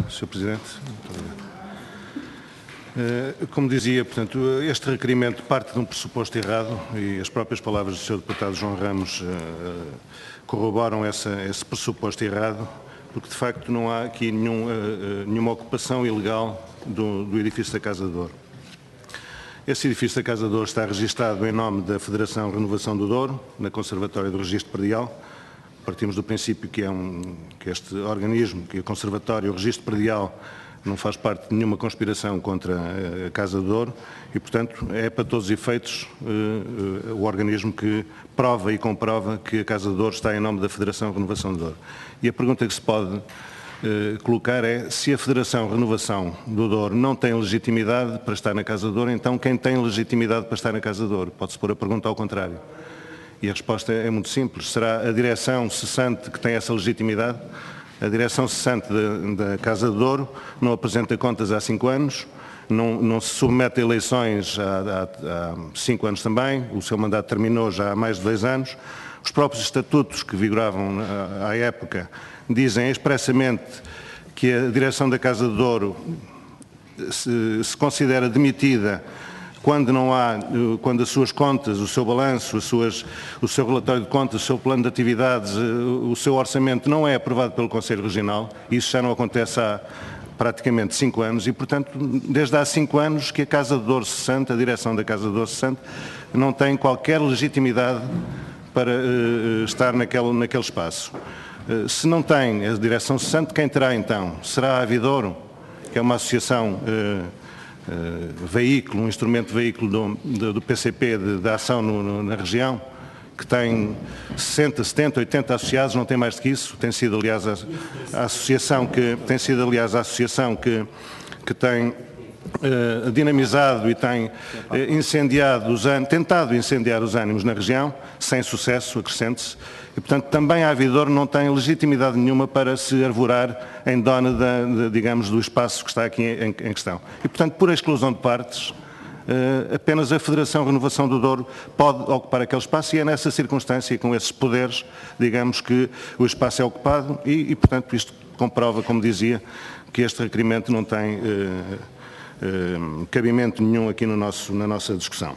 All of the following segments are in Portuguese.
Sr. Presidente. Como dizia, portanto, este requerimento parte de um pressuposto errado e as próprias palavras do Sr. Deputado João Ramos corroboram esse pressuposto errado, porque de facto não há aqui nenhuma ocupação ilegal do edifício da Casa de Douro. Esse edifício da Casa de Douro está registado em nome da Federação Renovação do Douro, na Conservatória do Registro Predial. Partimos do princípio que este organismo, que é o Conservatório, o Registro Predial, não faz parte de nenhuma conspiração contra a Casa de Douro e, portanto, é para todos os efeitos o organismo que prova e comprova que a Casa de Douro está em nome da Federação Renovação do Douro. E a pergunta que se pode colocar é: se a Federação Renovação do Douro não tem legitimidade para estar na Casa de Douro, então quem tem legitimidade para estar na Casa de Douro? Pode-se pôr a pergunta ao contrário. E a resposta é muito simples. Será a direção cessante que tem essa legitimidade? A direção cessante da Casa de Douro não apresenta contas há 5 anos, não se submete a eleições há 5 anos também, o seu mandato terminou já há mais de 2 anos. Os próprios estatutos que vigoravam à época dizem expressamente que a direção da Casa de Douro se considera demitida quando as suas contas, o seu balanço, o seu relatório de contas, o seu plano de atividades, o seu orçamento não é aprovado pelo Conselho Regional. Isso já não acontece há praticamente 5 anos e, portanto, desde há 5 anos que a Casa de Douro cessante, a direção da Casa de Douro cessante, não tem qualquer legitimidade para estar naquele espaço. Se não tem a direção cessante, quem terá então? Será a Avidouro, que é uma associação veículo, um instrumento veículo do PCP de ação na região, que tem 60, 70, 80 associados, não tem mais do que isso. Tem sido, aliás, a associação que tem dinamizado e tem tentado incendiar os ânimos na região, sem sucesso, acrescente-se. E, portanto, também a Avidouro não tem legitimidade nenhuma para se arvorar em dona, digamos, do espaço que está aqui em questão. E, portanto, por exclusão de partes, apenas a Federação Renovação do Douro pode ocupar aquele espaço e é nessa circunstância e com esses poderes, digamos, que o espaço é ocupado e portanto, isto comprova, como dizia, que este requerimento não tem cabimento nenhum aqui na nossa discussão.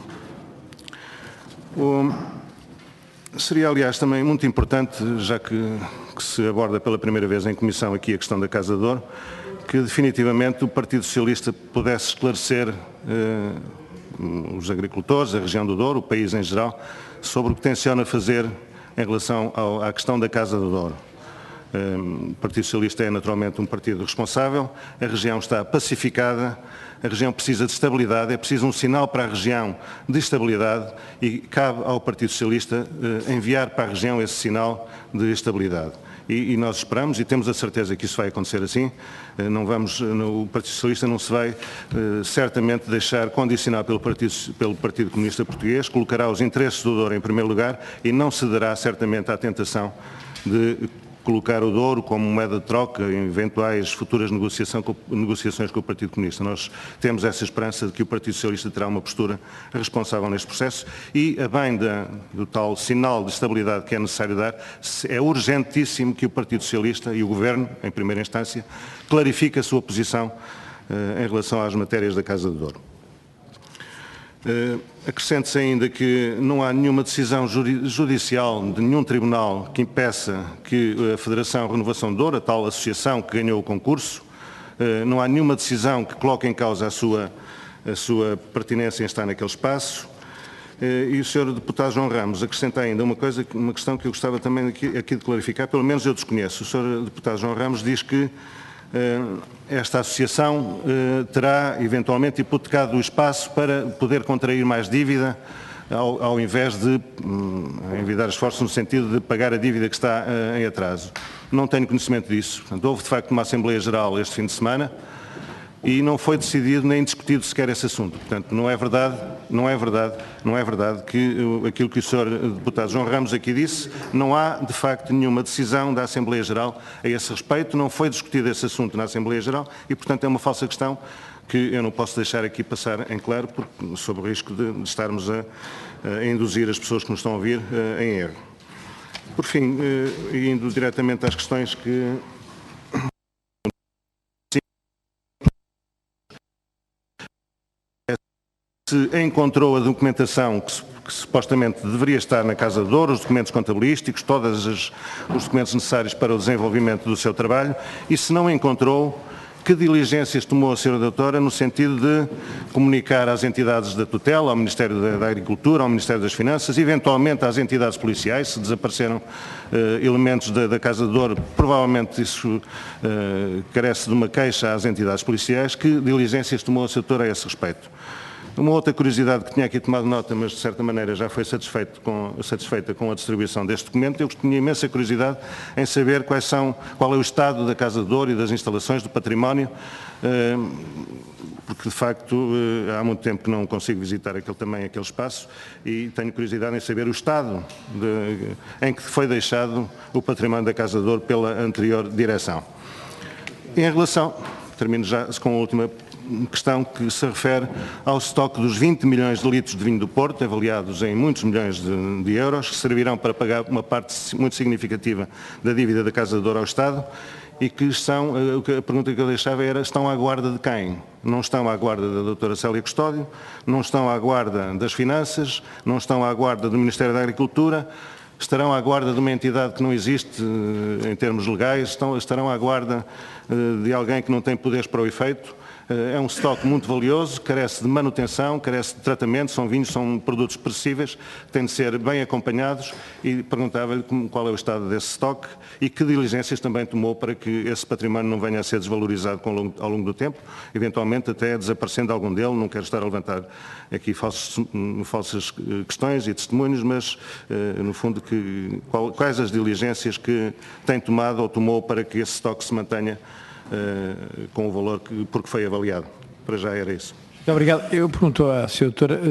Seria, aliás, também muito importante, já que se aborda pela primeira vez em comissão aqui a questão da Casa de Douro, que definitivamente o Partido Socialista pudesse esclarecer os agricultores, a região do Douro, o país em geral, sobre o que tenciona fazer em relação à questão da Casa do Douro. O Partido Socialista é naturalmente um partido responsável, a região está pacificada, a região precisa de estabilidade, é preciso um sinal para a região de estabilidade e cabe ao Partido Socialista enviar para a região esse sinal de estabilidade. E nós esperamos e temos a certeza que isso vai acontecer assim. O Partido Socialista não se vai certamente deixar condicionar pelo Partido Comunista Português, colocará os interesses do Douro em primeiro lugar e não cederá certamente à tentação de colocar o Douro como moeda de troca em eventuais futuras negociações com o Partido Comunista. Nós temos essa esperança de que o Partido Socialista terá uma postura responsável neste processo e, a bem do tal sinal de estabilidade que é necessário dar, é urgentíssimo que o Partido Socialista e o Governo, em primeira instância, clarifique a sua posição em relação às matérias da Casa de Douro. Acrescente-se ainda que não há nenhuma decisão judicial de nenhum tribunal que impeça que a Federação Renovação de Douro, a tal associação que ganhou o concurso, não há nenhuma decisão que coloque em causa a sua pertinência em estar naquele espaço. E o Sr. Deputado João Ramos acrescenta ainda uma questão que eu gostava também aqui de clarificar, pelo menos eu desconheço. O Sr. Deputado João Ramos diz que esta associação terá eventualmente hipotecado o espaço para poder contrair mais dívida ao invés de envidar esforços no sentido de pagar a dívida que está em atraso. Não tenho conhecimento disso. Portanto, houve de facto uma Assembleia Geral este fim de semana e não foi decidido nem discutido sequer esse assunto. Portanto, não é verdade que aquilo que o Sr. Deputado João Ramos aqui disse, não há de facto nenhuma decisão da Assembleia Geral a esse respeito, não foi discutido esse assunto na Assembleia Geral e, portanto, é uma falsa questão que eu não posso deixar aqui passar em claro, sob o risco de estarmos a induzir as pessoas que nos estão a ouvir em erro. Por fim, indo diretamente às questões que se encontrou a documentação que supostamente deveria estar na Casa de Ouro, os documentos contabilísticos, todos os documentos necessários para o desenvolvimento do seu trabalho, e se não encontrou, que diligências tomou a Sra. Doutora no sentido de comunicar às entidades da tutela, ao Ministério da Agricultura, ao Ministério das Finanças, eventualmente às entidades policiais, se desapareceram elementos da Casa de Ouro, provavelmente isso carece de uma queixa às entidades policiais, que diligências tomou a Sra. Doutora a esse respeito. Uma outra curiosidade que tinha aqui tomado nota, mas de certa maneira já foi satisfeita com a distribuição deste documento, eu tinha imensa curiosidade em saber qual é o estado da Casa de Ouro e das instalações, do património, porque de facto há muito tempo que não consigo visitar aquele espaço e tenho curiosidade em saber o estado em que foi deixado o património da Casa de Ouro pela anterior direção. Em relação, termino já com a última questão que se refere ao estoque dos 20 milhões de litros de vinho do Porto, avaliados em muitos milhões de euros, que servirão para pagar uma parte muito significativa da dívida da Casa de Ouro ao Estado e que a pergunta que eu deixava era, estão à guarda de quem? Não estão à guarda da doutora Célia Custódio, não estão à guarda das Finanças, não estão à guarda do Ministério da Agricultura, estarão à guarda de uma entidade que não existe em termos legais, estarão à guarda de alguém que não tem poderes para o efeito. É um estoque muito valioso, carece de manutenção, carece de tratamento, são vinhos, são produtos perecíveis, têm de ser bem acompanhados e perguntava-lhe qual é o estado desse estoque e que diligências também tomou para que esse património não venha a ser desvalorizado ao longo do tempo, eventualmente até desaparecendo algum dele. Não quero estar a levantar aqui falsas questões e testemunhos, mas no fundo quais as diligências que tem tomado ou tomou para que esse estoque se mantenha com o valor porque foi avaliado. Para já era isso. Muito obrigado. Eu pergunto à Sra. Doutora